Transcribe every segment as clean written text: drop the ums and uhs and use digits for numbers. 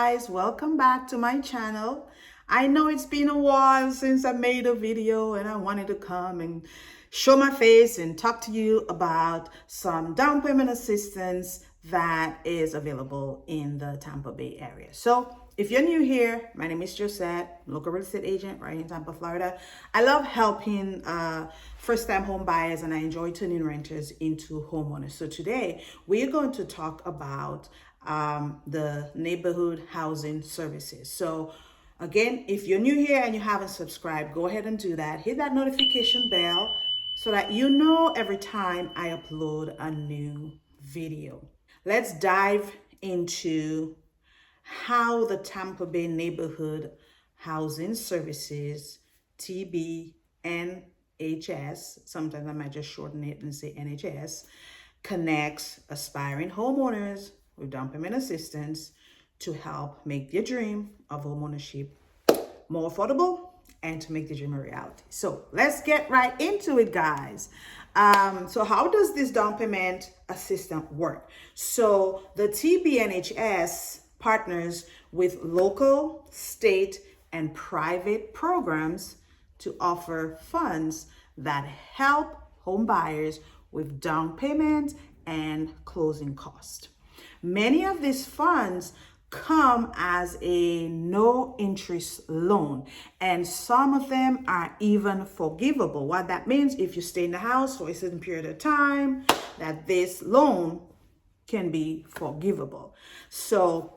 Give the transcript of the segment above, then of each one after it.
Guys, welcome back to my channel. I know it's been a while since I made a video and I wanted to come and show my face and talk to you about some down payment assistance that is available in the Tampa Bay area. So if you're new here, my name is Josette, local real estate agent right in Tampa, Florida. I love helping first-time home buyers and I enjoy turning renters into homeowners. So today we're going to talk about the neighborhood housing services. So again, if you're new here and you haven't subscribed, go ahead and do that. Hit that notification bell so that you know every time I upload a new video. Let's dive into how the Tampa Bay Neighborhood Housing Services, TBNHS, sometimes I might just shorten it and say NHS, connects aspiring homeowners with down payment assistance to help make their dream of homeownership more affordable and to make the dream a reality. So let's get right into it, guys. So how does this down payment assistance work? So the TBNHS partners with local, state, and private programs to offer funds that help home buyers with down payment and closing cost. Many of these funds come as a no interest loan, and some of them are even forgivable. What that means, if you stay in the house for a certain period of time, that this loan can be forgivable. So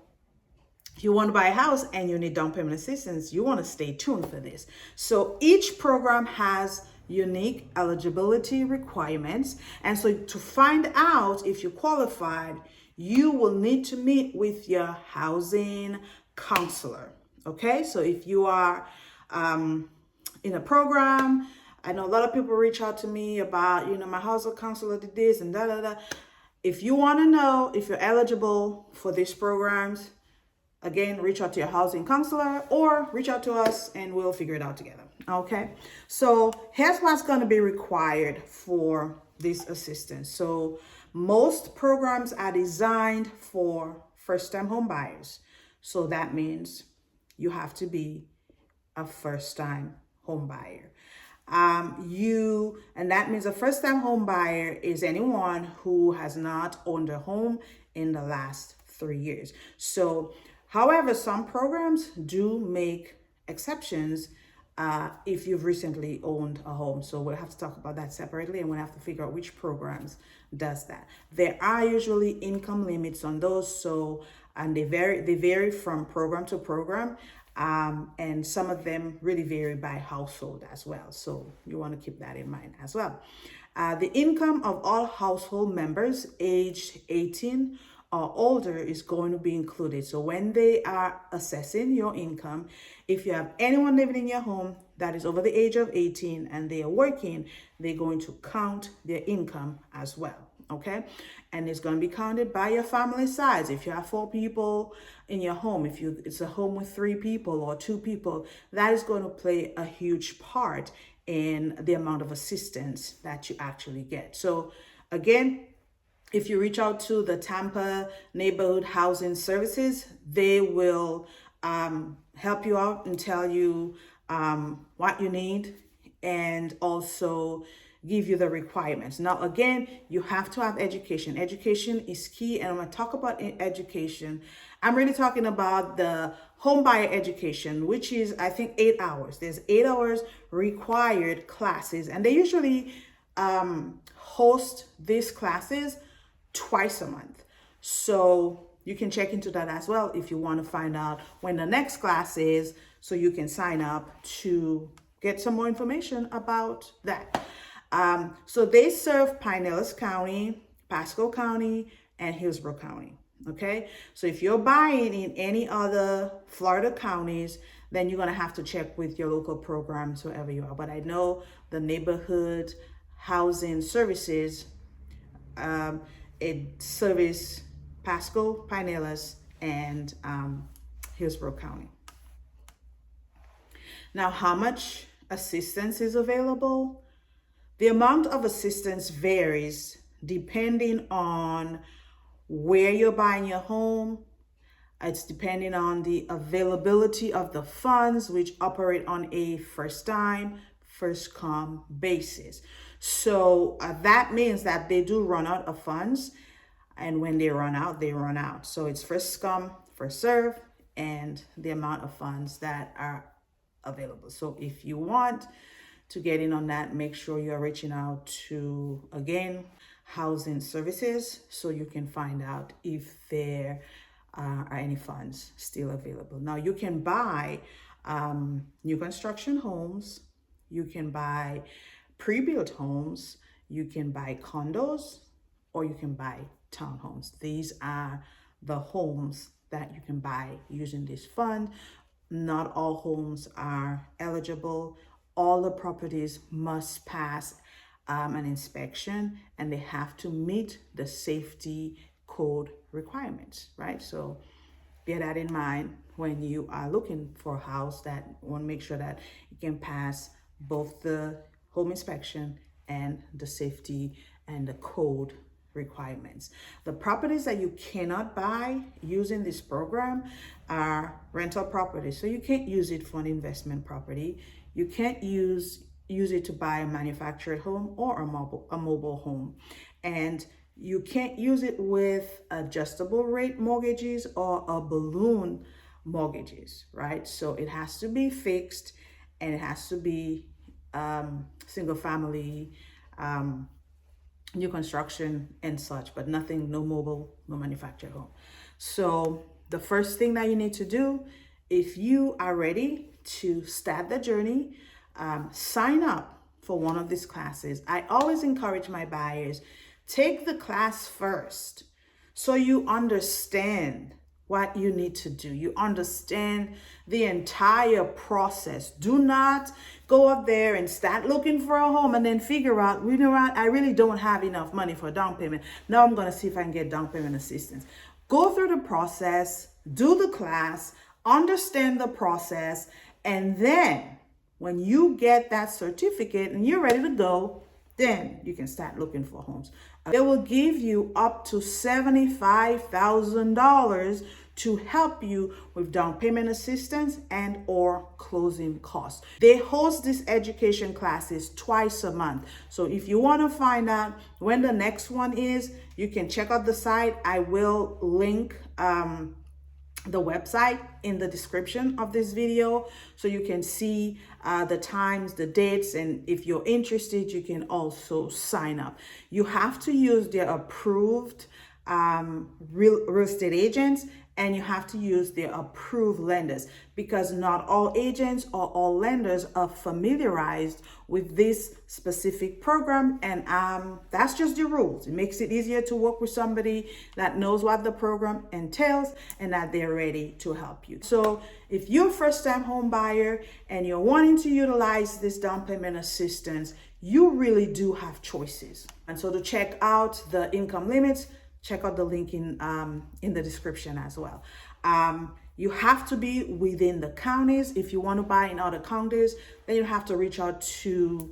if you want to buy a house and you need down payment assistance, you want to stay tuned for this. So each program has unique eligibility requirements. And so to find out if you qualified, you will need to meet with your housing counselor. Okay, so if you are in a program, I know a lot of people reach out to me about, my housing counselor did this and da da da. If you want to know if you're eligible for these programs, again, reach out to your housing counselor or reach out to us and we'll figure it out together. Okay, so here's what's going to be required for this assistance. So most programs are designed for first-time home buyers. So that means you have to be a first-time home buyer. And that means a first-time home buyer is anyone who has not owned a home in the last 3 years. So, however, some programs do make exceptions if you've recently owned a home. So we'll have to talk about that separately and we'll have to figure out which programs does that. There are usually income limits on those. So, and they vary from program to program. And some of them really vary by household as well. So you want to keep that in mind as well. The income of all household members aged 18 or older is going to be included. So when they are assessing your income, if you have anyone living in your home that is over the age of 18 and they are working, they're going to count their income as well. Okay, and it's going to be counted by your family size. If you have 4 people in your home, if it's a home with 3 people or 2 people, that is going to play a huge part in the amount of assistance that you actually get. So again, if you reach out to the Tampa Neighborhood Housing Services, they will help you out and tell you what you need and also give you the requirements. Now, again, you have to have education. Education is key. And when I talk about education, I'm really talking about the homebuyer education, which is, I think, 8 hours. There's 8 hours required classes. And they usually host these classes twice a month. So you can check into that as well if you want to find out when the next class is, so you can sign up to get some more information about that. So they serve Pinellas County, Pasco County, and Hillsborough County. Okay, so if you're buying in any other Florida counties, then you're going to have to check with your local programs wherever you are. But I know the neighborhood housing services, it service Pasco, Pinellas, and Hillsborough County. Now, how much assistance is available? The amount of assistance varies depending on where you're buying your home, It's depending on the availability of the funds, which operate on a first time, first come basis. So that means that they do run out of funds. And when they run out, they run out. So it's first come, first serve, and the amount of funds that are available. So if you want to get in on that, make sure you're reaching out to, again, housing services, so you can find out if there are any funds still available. Now you can buy new construction homes, you can buy pre-built homes, you can buy condos, or you can buy townhomes. These are the homes that you can buy using this fund. Not all homes are eligible. All the properties must pass an inspection, and they have to meet the safety code requirements, right? So bear that in mind when you are looking for a house that want to make sure that you can pass both the home inspection and the safety and the code requirements. The properties that you cannot buy using this program are rental properties. So you can't use it for an investment property. You can't use it to buy a manufactured home or a mobile home. And you can't use it with adjustable rate mortgages or a balloon mortgages, right? So it has to be fixed, and it has to be single family, new construction and such, but nothing, no mobile, no manufactured home. So the first thing that you need to do, if you are ready to start the journey, sign up for one of these classes. I always encourage my buyers, take the class first so you understand what you need to do. You understand the entire process. Do not go up there and start looking for a home and then figure out, you know what, I really don't have enough money for a down payment. Now I'm going to see if I can get down payment assistance. Go through the process, do the class, understand the process, and then when you get that certificate and you're ready to go, then you can start looking for homes. They will give you up to $75,000 to help you with down payment assistance and or closing costs. They host these education classes twice a month. So if you want to find out when the next one is, you can check out the site. I will link the website in the description of this video, so you can see the times, the dates, and if you're interested, you can also sign up. You have to use their approved real estate agents, and you have to use their approved lenders, because not all agents or all lenders are familiarized with this specific program, and that's just the rules. It makes it easier to work with somebody that knows what the program entails and that they're ready to help you. So if you're a first-time home buyer and you're wanting to utilize this down payment assistance, you really do have choices. And so to check out the income limits, check out the link in the description as well. You have to be within the counties. If you want to buy in other counties, then you have to reach out to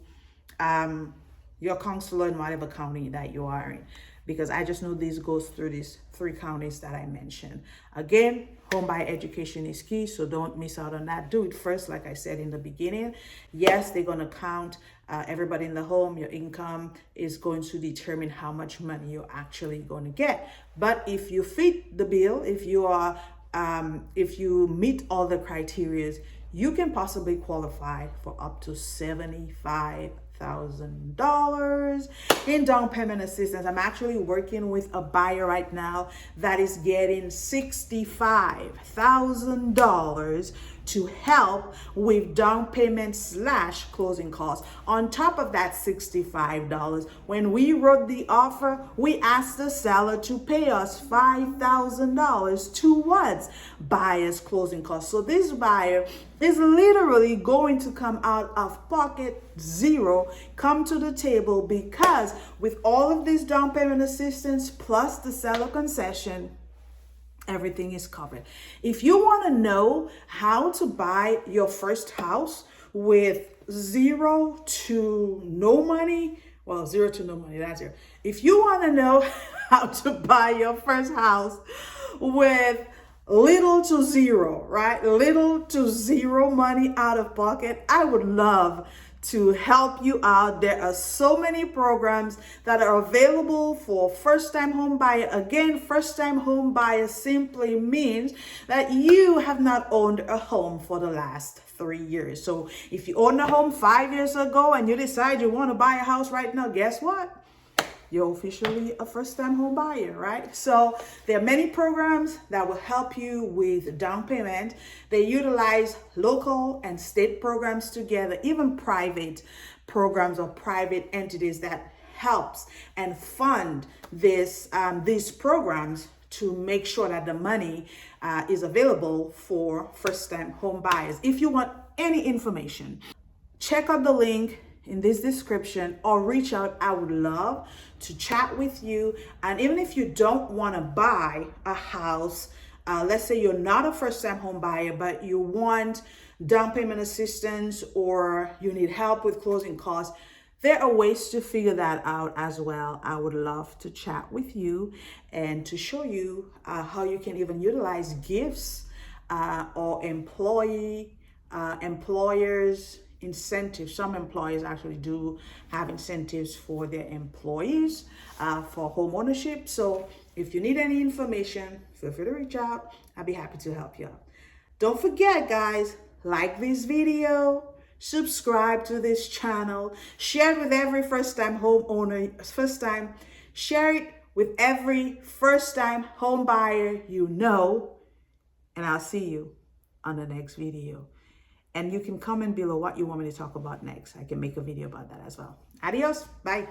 your counselor in whatever county that you are in, because I just know this goes through these 3 counties that I mentioned. Again, home buyer education is key, so don't miss out on that. Do it first, like I said in the beginning. Yes, they're going to count everybody in the home. Your income is going to determine how much money you're actually going to get. But if you fit the bill, if you are if you meet all the criteria, you can possibly qualify for up to $75,000 in down payment assistance. I'm actually working with a buyer right now that is getting $65,000 to help with down payment / closing costs. On top of that $65, when we wrote the offer, we asked the seller to pay us $5,000 towards buyer's closing costs. So this buyer is literally going to come out of pocket zero, come to the table, because with all of this down payment assistance plus the seller concession, everything is covered. If you want to know how to buy your first house with zero to no money, well, zero to no money, that's zero. If you want to know how to buy your first house with little to zero, right? Little to zero money out of pocket. I would love to help you out. There are so many programs that are available for first-time home buyer. Again, first-time home buyer simply means that you have not owned a home for the last 3 years. So if you owned a home 5 years ago and you decide you want to buy a house right now, guess what? You're officially a first-time home buyer, right? So there are many programs that will help you with down payment. They utilize local and state programs together, even private programs or private entities that helps and fund these programs to make sure that the money is available for first-time home buyers. If you want any information, check out the link in this description or reach out. I would love to chat with you. And even if you don't want to buy a house, let's say you're not a first-time home buyer, but you want down payment assistance or you need help with closing costs, there are ways to figure that out as well. I would love to chat with you and to show you how you can even utilize gifts or employers incentives. Some employers actually do have incentives for their employees for home ownership. So if you need any information, feel free to reach out. I'll be happy to help you out. Don't forget, guys, like this video, subscribe to this channel, share it with every first-time homeowner, share it with every first-time home buyer you know, and I'll see you on the next video. And you can comment below what you want me to talk about next. I can make a video about that as well. Adios. Bye.